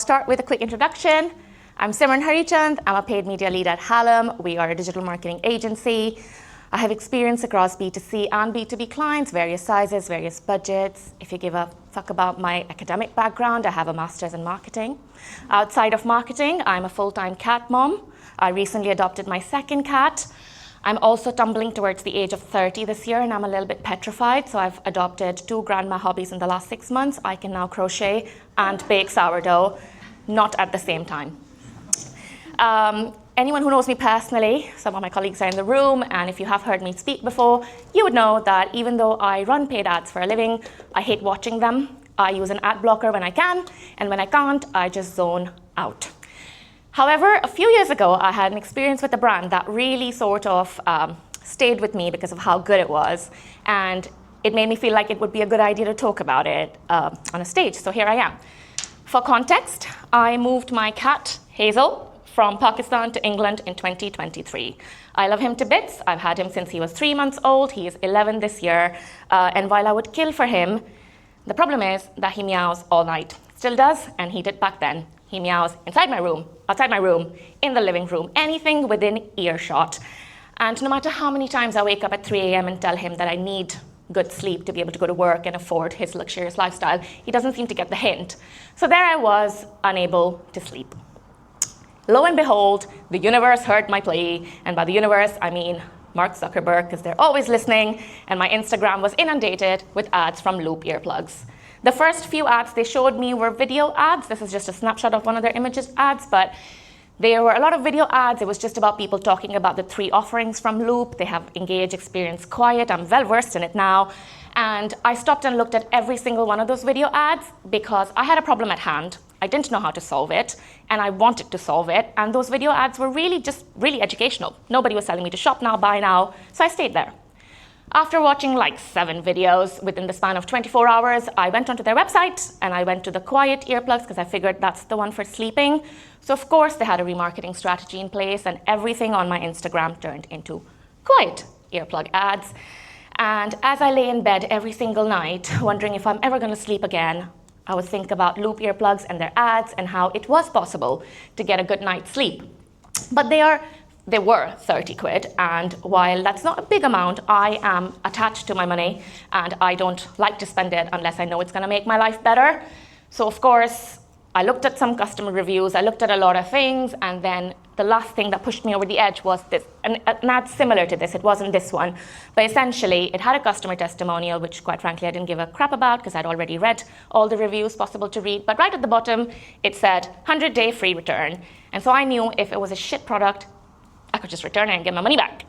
Start with a quick introduction. I'm Simran Harichand. I'm a paid media lead at Hallam. We are a digital marketing agency. I have experience across B2C and B2B clients, various sizes, various budgets. If you give a fuck about my academic background, I have a master's in marketing. Outside of marketing, I'm a full-time cat mom. I recently adopted my second cat. I'm also tumbling towards the age of 30 this year, and I'm a little bit petrified. So I've adopted 2 grandma hobbies in the last 6 months. I can now crochet and bake sourdough, not at the same time. Anyone who knows me personally, some of my colleagues are in the room, and if you have heard me speak before, you would know that even though I run paid ads for a living, I hate watching them. I use an ad blocker when I can, and when I can't, I just zone out. However, a few years ago, I had an experience with a brand that really sort of stayed with me because of how good it was. And it made me feel like it would be a good idea to talk about it on a stage. So here I am. For context, I moved my cat, Hazel, from Pakistan to England in 2023. I love him to bits. I've had him since he was 3 months old. He is 11 this year. And while I would kill for him, the problem is that he meows all night. Still does, and he did back then. He meows inside my room, outside my room, in the living room, anything within earshot. And no matter how many times I wake up at 3 a.m. and tell him that I need good sleep to be able to go to work and afford his luxurious lifestyle, he doesn't seem to get the hint. So there I was, unable to sleep. Lo and behold, the universe heard my plea. And by the universe, I mean Mark Zuckerberg, because they're always listening. And my Instagram was inundated with ads from Loop earplugs. The first few ads they showed me were video ads. This is just a snapshot of one of their images ads, but there were a lot of video ads. It was just about people talking about the 3 offerings from Loop. They have Engage, Experience, Quiet. I'm well versed in it now. And I stopped and looked at every single one of those video ads because I had a problem at hand. I didn't know how to solve it, and I wanted to solve it. And those video ads were really educational. Nobody was telling me to shop now, buy now, so I stayed there. After watching like 7 videos within the span of 24 hours, I went onto their website and I went to the Quiet earplugs because I figured that's the one for sleeping. So of course they had a remarketing strategy in place, and everything on my Instagram turned into Quiet earplug ads. And as I lay in bed every single night, wondering if I'm ever going to sleep again, I would think about Loop earplugs and their ads and how it was possible to get a good night's sleep. But they were 30 quid, and while that's not a big amount, I am attached to my money and I don't like to spend it unless I know it's going to make my life better. So of course, I looked at some customer reviews, I looked at a lot of things, and then the last thing that pushed me over the edge was this, an ad similar to this. It wasn't this one, but essentially it had a customer testimonial, which quite frankly I didn't give a crap about because I'd already read all the reviews possible to read. But right at the bottom, it said 100-day free return. And so I knew if it was a shit product, I could just return it and get my money back.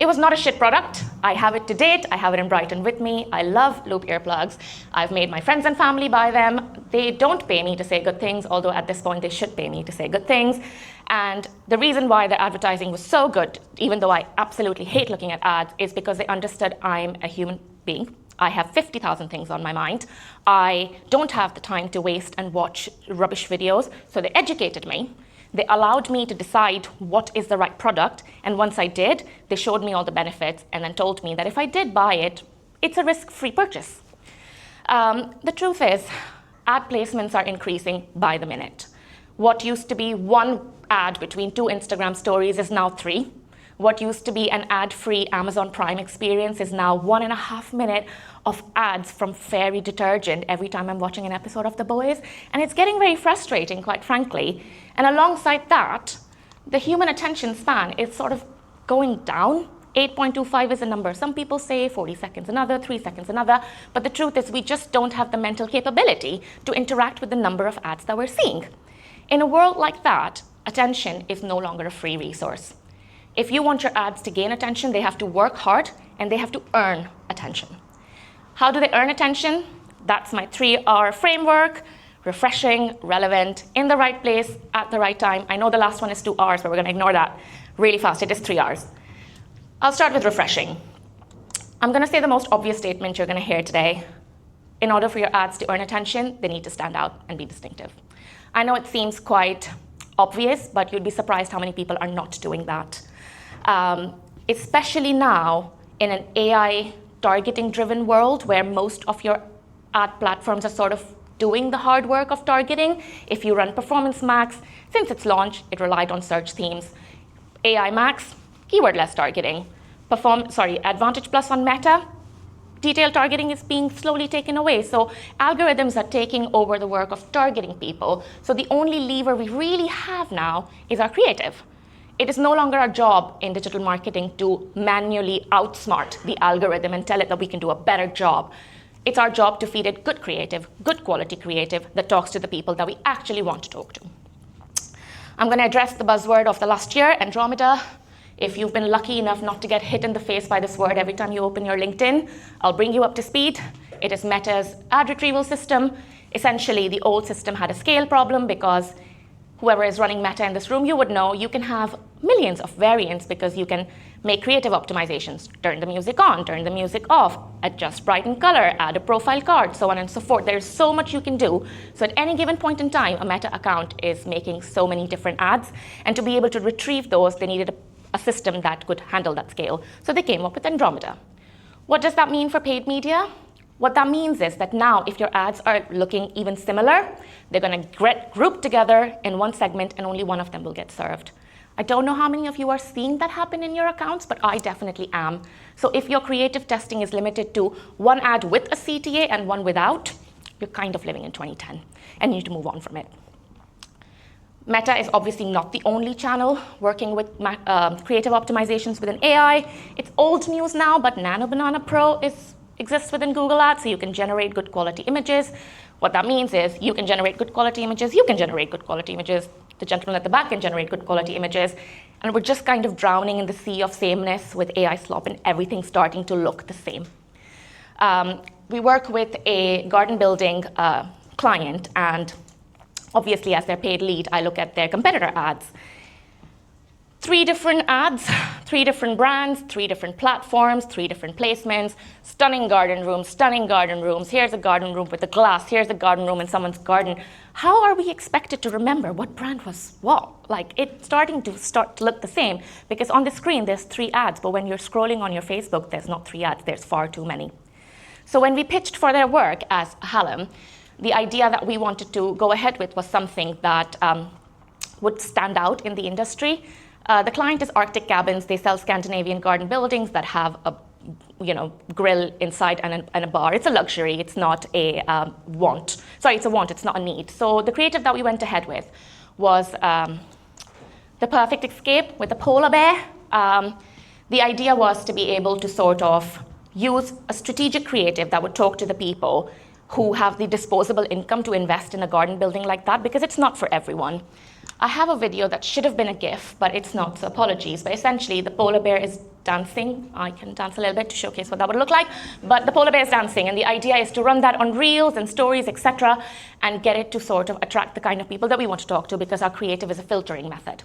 It was not a shit product. I have it to date. I have it in Brighton with me. I love Loop earplugs. I've made my friends and family buy them. They don't pay me to say good things, although at this point they should pay me to say good things. And the reason why their advertising was so good, even though I absolutely hate looking at ads, is because they understood I'm a human being. I have 50,000 things on my mind. I don't have the time to waste and watch rubbish videos, so they educated me. They allowed me to decide what is the right product, and once I did, they showed me all the benefits and then told me that if I did buy it, it's a risk-free purchase. The truth is, ad placements are increasing by the minute. What used to be 1 ad between 2 Instagram stories is now 3. What used to be an ad-free Amazon Prime experience is now 1.5 minutes of ads from Fairy detergent every time I'm watching an episode of The Boys. And it's getting very frustrating, quite frankly. And alongside that, the human attention span is sort of going down. 8.25 is a number. Some people say 40 seconds another, 3 seconds another. But the truth is we just don't have the mental capability to interact with the number of ads that we're seeing. In a world like that, attention is no longer a free resource. If you want your ads to gain attention, they have to work hard and they have to earn attention. How do they earn attention? That's my 3R framework: refreshing, relevant, in the right place, at the right time. I know the last one is 2 Rs, but we're going to ignore that really fast. It is 3 Rs. I'll start with refreshing. I'm going to say the most obvious statement you're going to hear today. In order for your ads to earn attention, they need to stand out and be distinctive. I know it seems quite obvious, but you'd be surprised how many people are not doing that. Especially now in an AI targeting driven world where most of your ad platforms are sort of doing the hard work of targeting. If you run Performance Max, since its launch, it relied on search themes. AI Max, keywordless targeting. Advantage Plus on Meta, detailed targeting is being slowly taken away. So algorithms are taking over the work of targeting people. So the only lever we really have now is our creative. It is no longer our job in digital marketing to manually outsmart the algorithm and tell it that we can do a better job. It's our job to feed it good creative, good quality creative that talks to the people that we actually want to talk to. I'm going to address the buzzword of the last year, Andromeda. If you've been lucky enough not to get hit in the face by this word every time you open your LinkedIn, I'll bring you up to speed. It is Meta's ad retrieval system. Essentially, the old system had a scale problem because whoever is running Meta in this room, you would know you can have millions of variants because you can make creative optimizations, turn the music on, turn the music off, adjust Brighton color, add a profile card, so on and so forth. There's so much you can do. So at any given point in time, a Meta account is making so many different ads. And to be able to retrieve those, they needed a system that could handle that scale. So they came up with Andromeda. What does that mean for paid media? What that means is that now if your ads are looking even similar, they're going to get grouped together in one segment and only one of them will get served. I don't know how many of you are seeing that happen in your accounts, but I definitely am. So if your creative testing is limited to one ad with a CTA and one without, you're kind of living in 2010 and you need to move on from it. Meta is obviously not the only channel working with creative optimizations within AI. It's old news now, but Nano Banana Pro exists within Google Ads, so you can generate good quality images. What that means is you can generate good quality images, you can generate good quality images, the gentleman at the back can generate good quality images, and we're just kind of drowning in the sea of sameness with AI slop and everything starting to look the same. We work with a garden building client, and obviously, as their paid lead, I look at their competitor ads. 3 different ads, 3 different brands, 3 different platforms, 3 different placements, stunning garden rooms. Here's a garden room with a glass. Here's a garden room in someone's garden. How are we expected to remember what brand was what? Like, it's starting to look the same because on the screen, there's 3 ads, but when you're scrolling on your Facebook, there's not 3 ads, there's far too many. So when we pitched for their work as Hallam, the idea that we wanted to go ahead with was something that would stand out in the industry. The client is Arctic Cabins. They sell Scandinavian garden buildings that have a grill inside and a bar. It's a luxury. It's not a want. Sorry, it's a want. It's not a need. So the creative that we went ahead with was the perfect escape with a polar bear. The idea was to be able to sort of use a strategic creative that would talk to the people who have the disposable income to invest in a garden building like that, because it's not for everyone. I have a video that should have been a GIF, but it's not, so apologies. But essentially, the polar bear is dancing. I can dance a little bit to showcase what that would look like, but the polar bear is dancing, and the idea is to run that on reels and stories, etc., and get it to sort of attract the kind of people that we want to talk to, because our creative is a filtering method.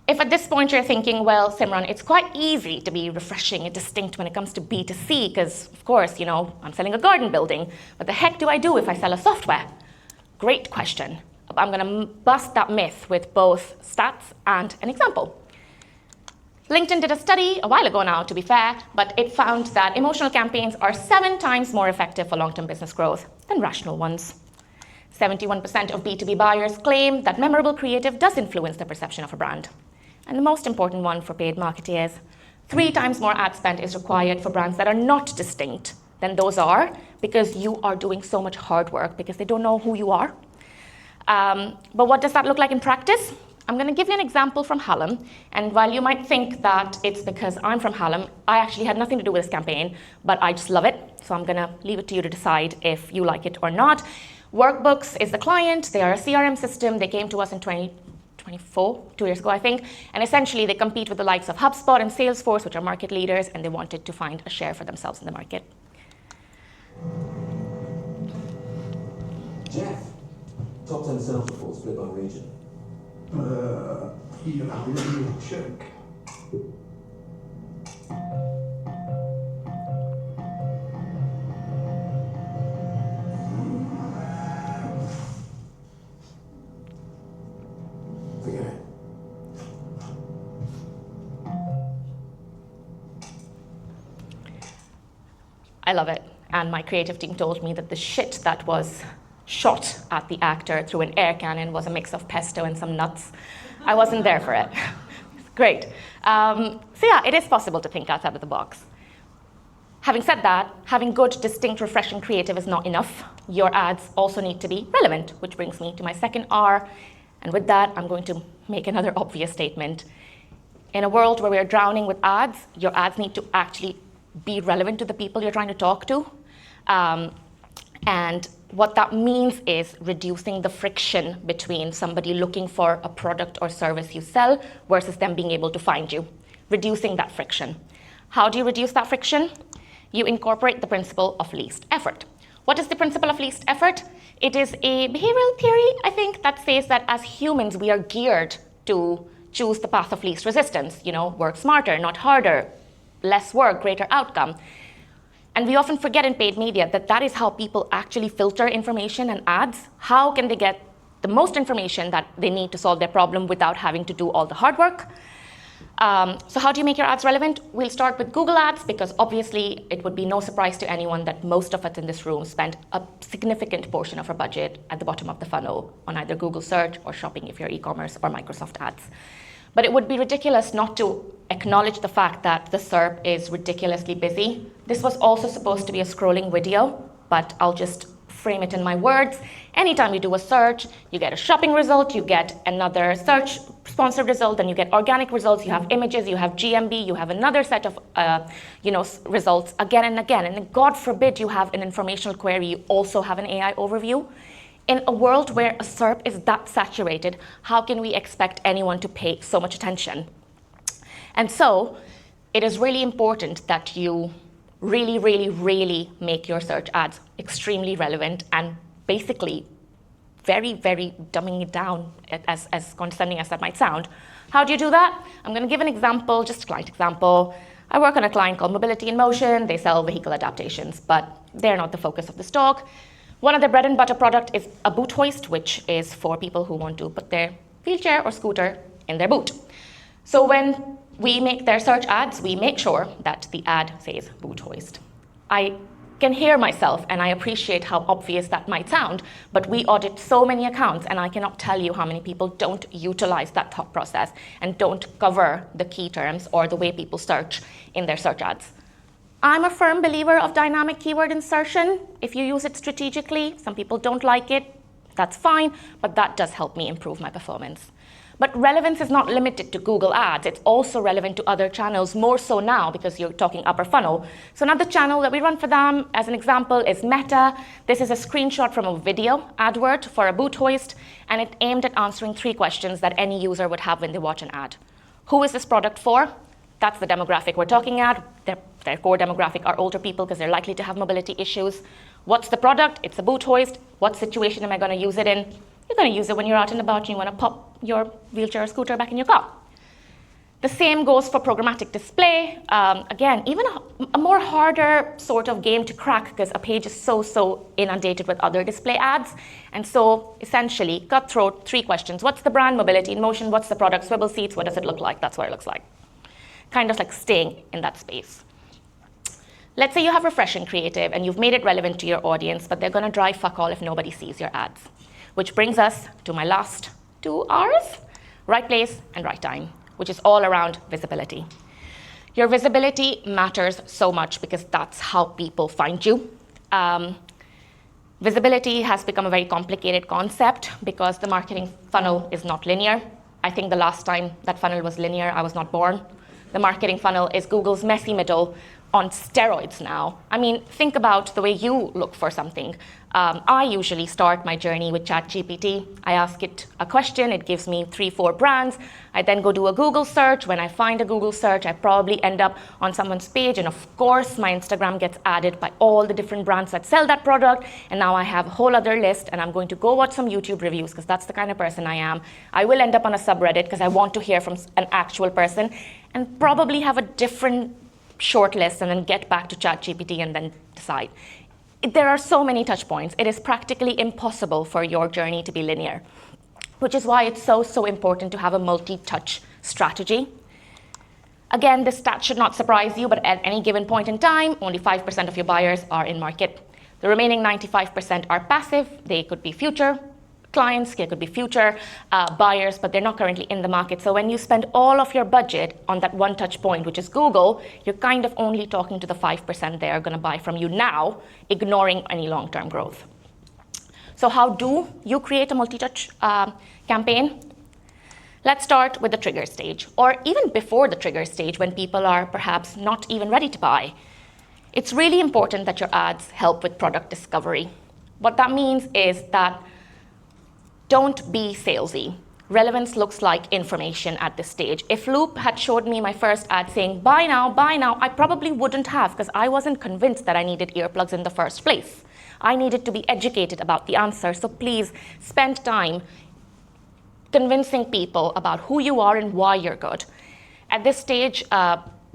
If at this point you're thinking, well, Simran, it's quite easy to be refreshing and distinct when it comes to B2C, because, of course, I'm selling a garden building. But the heck do I do if I sell a software? Great question. I'm going to bust that myth with both stats and an example. LinkedIn did a study a while ago now, to be fair, but it found that emotional campaigns are 7 times more effective for long-term business growth than rational ones. 71% of B2B buyers claim that memorable creative does influence the perception of a brand. And the most important one for paid marketeers, 3 times more ad spend is required for brands that are not distinct than those are, because you are doing so much hard work because they don't know who you are. But what does that look like in practice? I'm going to give you an example from Hallam. And while you might think that it's because I'm from Hallam, I actually had nothing to do with this campaign, but I just love it. So I'm going to leave it to you to decide if you like it or not. Workbooks is the client. They are a CRM system. They came to us in 2024, 2 years ago, I think. And essentially, they compete with the likes of HubSpot and Salesforce, which are market leaders, and they wanted to find a share for themselves in the market. Jeff, top 10 sales reports split by region. Yeah, let me check. Forget it. I love it. and my creative team told me that the shit that was shot at the actor through an air cannon was a mix of pesto and some nuts. I wasn't there for it. Great. So yeah, it is possible to think outside of the box. Having said that, having good, distinct, refreshing creative is not enough. Your ads also need to be relevant, which brings me to my second R. And with that, I'm going to make another obvious statement. In a world where we're drowning with ads, your ads need to actually be relevant to the people you're trying to talk to. And what that means is reducing the friction between somebody looking for a product or service you sell versus them being able to find you. Reducing that friction. How do you reduce that friction? You incorporate the principle of least effort. What is the principle of least effort? It is a behavioral theory, I think, that says that as humans, we are geared to choose the path of least resistance. You know, work smarter, not harder, less work, greater outcome. And we often forget in paid media that that is how people actually filter information and ads. How can they get the most information that they need to solve their problem without having to do all the hard work? So how do you make your ads relevant? We'll start with Google Ads, because obviously it would be no surprise to anyone that most of us in this room spend a significant portion of our budget at the bottom of the funnel on either Google search or shopping if you're e-commerce or Microsoft Ads. But it would be ridiculous not to acknowledge the fact that the SERP is ridiculously busy. This was also supposed to be a scrolling video, but I'll just frame it in my words. Anytime you do a search, you get a shopping result, you get another search sponsored result, then you get organic results, you have images, you have GMB, you have another set of results again and again. And then God forbid you have an informational query, you also have an AI overview. In a world where a SERP is that saturated, how can we expect anyone to pay so much attention? And so it is really important that you really make your search ads extremely relevant and basically very dumbing it down, as condescending as that might sound. How do you do that? I'm going to give an example, just a client example. I work on a client called Mobility in Motion. They sell vehicle adaptations, but they're not the focus of this talk. One of their bread and butter product is a boot hoist, which is for people who want to put their wheelchair or scooter in their boot. So when we make their search ads, we make sure that the ad says boot hoist. I can hear myself, and I appreciate how obvious that might sound, but we audit so many accounts, and I cannot tell you how many people don't utilize that thought process and don't cover the key terms or the way people search in their search ads. I'm a firm believer of dynamic keyword insertion. If you use it strategically, some people don't like it, that's fine, but that does help me improve my performance. But relevance is not limited to Google Ads. It's also relevant to other channels, more so now because you're talking upper funnel. So another channel that we run for them, as an example, is Meta. This is a screenshot from a video advert for a boot hoist, and it aimed at answering 3 questions that any user would have when they watch an ad. Who is this product for? That's the demographic we're talking at. Their core demographic are older people because they're likely to have mobility issues. What's the product? It's a boot hoist. What situation am I going to use it in? You're going to use it when you're out and about and you want to pop your wheelchair or scooter back in your car. The same goes for programmatic display. Again, even a more harder sort of game to crack because a page is so inundated with other display ads. And so essentially, cutthroat, 3 questions. What's the brand? Mobility in Motion. What's the product? Swivel seats. What does it look like? That's what it looks like. Kind of like staying in that space. Let's say you have refreshing creative and you've made it relevant to your audience, but they're going to drive fuck all if nobody sees your ads. Which brings us to my last 2 R's, right place and right time, which is all around visibility. Your visibility matters so much because that's how people find you. Visibility has become a very complicated concept because the marketing funnel is not linear. I think the last time that funnel was linear, I was not born. The marketing funnel is Google's messy middle on steroids now. I mean, think about the way you look for something. I usually start my journey with ChatGPT. I ask it a question, it gives me 3-4 brands. I then go do a Google search. When I find a Google search, I probably end up on someone's page, and of course, my Instagram gets added by all the different brands that sell that product, and now I have a whole other list, and I'm going to go watch some YouTube reviews, because that's the kind of person I am. I will end up on a subreddit, because I want to hear from an actual person, and probably have a different short list, and then get back to ChatGPT and then decide. There are so many touch points. It is practically impossible for your journey to be linear, which is why it's so important to have a multi-touch strategy. Again, this stat should not surprise you, but at any given point in time, only 5% of your buyers are in market. The remaining 95% are passive. They could be future clients, they could be future buyers, but they're not currently in the market. So when you spend all of your budget on that one touch point, which is Google, you're kind of only talking to the 5% they are going to buy from you now, ignoring any long-term growth. So how do you create a multi-touch campaign? Let's start with the trigger stage, or even before the trigger stage when people are perhaps not even ready to buy. It's really important that your ads help with product discovery. What that means is that don't be salesy. Relevance looks like information at this stage. If Loop had showed me my first ad saying, buy now, I probably wouldn't have, because I wasn't convinced that I needed earplugs in the first place. I needed to be educated about the answer. So please spend time convincing people about who you are and why you're good. At this stage,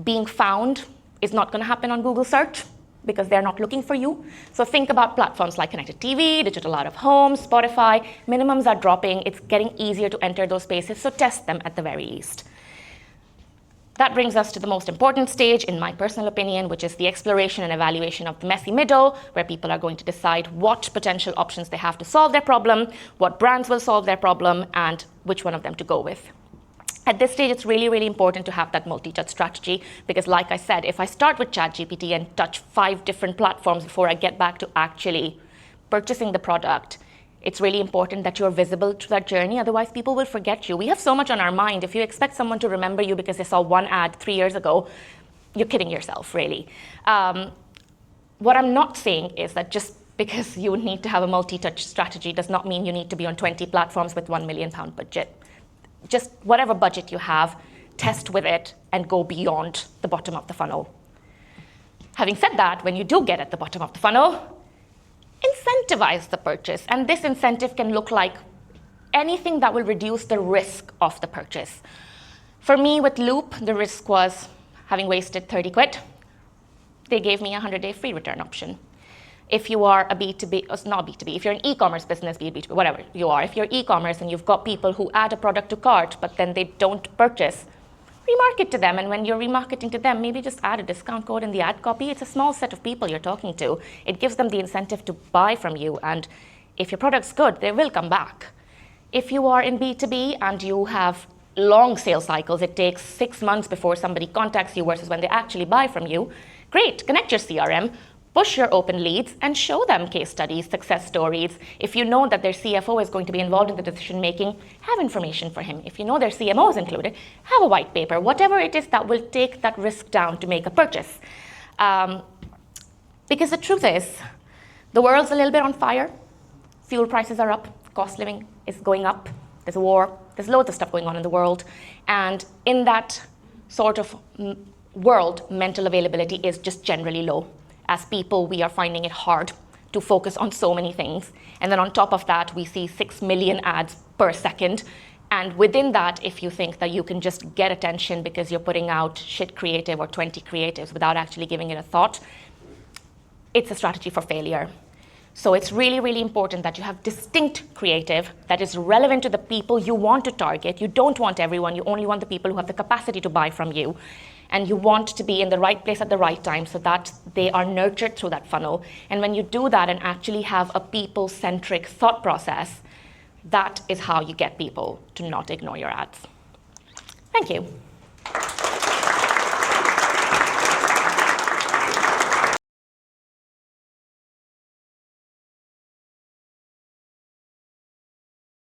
being found is not going to happen on Google search because they're not looking for you. So think about platforms like connected TV, digital out of home, Spotify. Minimums are dropping. It's getting easier to enter those spaces, so test them at the very least. That brings us to the most important stage, in my personal opinion, which is the exploration and evaluation of the messy middle, where people are going to decide what potential options they have to solve their problem, what brands will solve their problem, and which one of them to go with. At this stage, it's really, really important to have that multi-touch strategy because, like I said, if I start with ChatGPT and touch 5 different platforms before I get back to actually purchasing the product, it's really important that you're visible to that journey. Otherwise, people will forget you. We have so much on our mind. If you expect someone to remember you because they saw one ad 3 years ago, you're kidding yourself, really. What I'm not saying is that just because you need to have a multi-touch strategy does not mean you need to be on 20 platforms with £1 million budget. Just whatever budget you have, test with it and go beyond the bottom of the funnel. Having said that, when you do get at the bottom of the funnel, incentivize the purchase. And this incentive can look like anything that will reduce the risk of the purchase. For me, with Loop, the risk was having wasted 30 quid. They gave me a 100-day free return option. If you are a B2B, not B2B, if you're an e-commerce business, be it B2B, whatever you are, if you're e-commerce and you've got people who add a product to cart, but then they don't purchase, remarket to them. And when you're remarketing to them, maybe just add a discount code in the ad copy. It's a small set of people you're talking to. It gives them the incentive to buy from you. And if your product's good, they will come back. If you are in B2B and you have long sales cycles, it takes 6 months before somebody contacts you versus when they actually buy from you, great, connect your CRM, push your open leads and show them case studies, success stories. If you know that their CFO is going to be involved in the decision making, have information for him. If you know their CMO is included, have a white paper, whatever it is that will take that risk down to make a purchase. Because the truth is, the world's a little bit on fire. Fuel prices are up, cost of living is going up, there's a war, there's loads of stuff going on in the world. And in that sort of world, mental availability is just generally low. As people, we are finding it hard to focus on so many things. And then on top of that, we see 6 million ads per second. And within that, if you think that you can just get attention because you're putting out shit creative or 20 creatives without actually giving it a thought, it's a strategy for failure. So it's really, really important that you have distinct creative that is relevant to the people you want to target. You don't want everyone. You only want the people who have the capacity to buy from you. And you want to be in the right place at the right time so that they are nurtured through that funnel. And when you do that and actually have a people-centric thought process, that is how you get people to not ignore your ads. Thank you.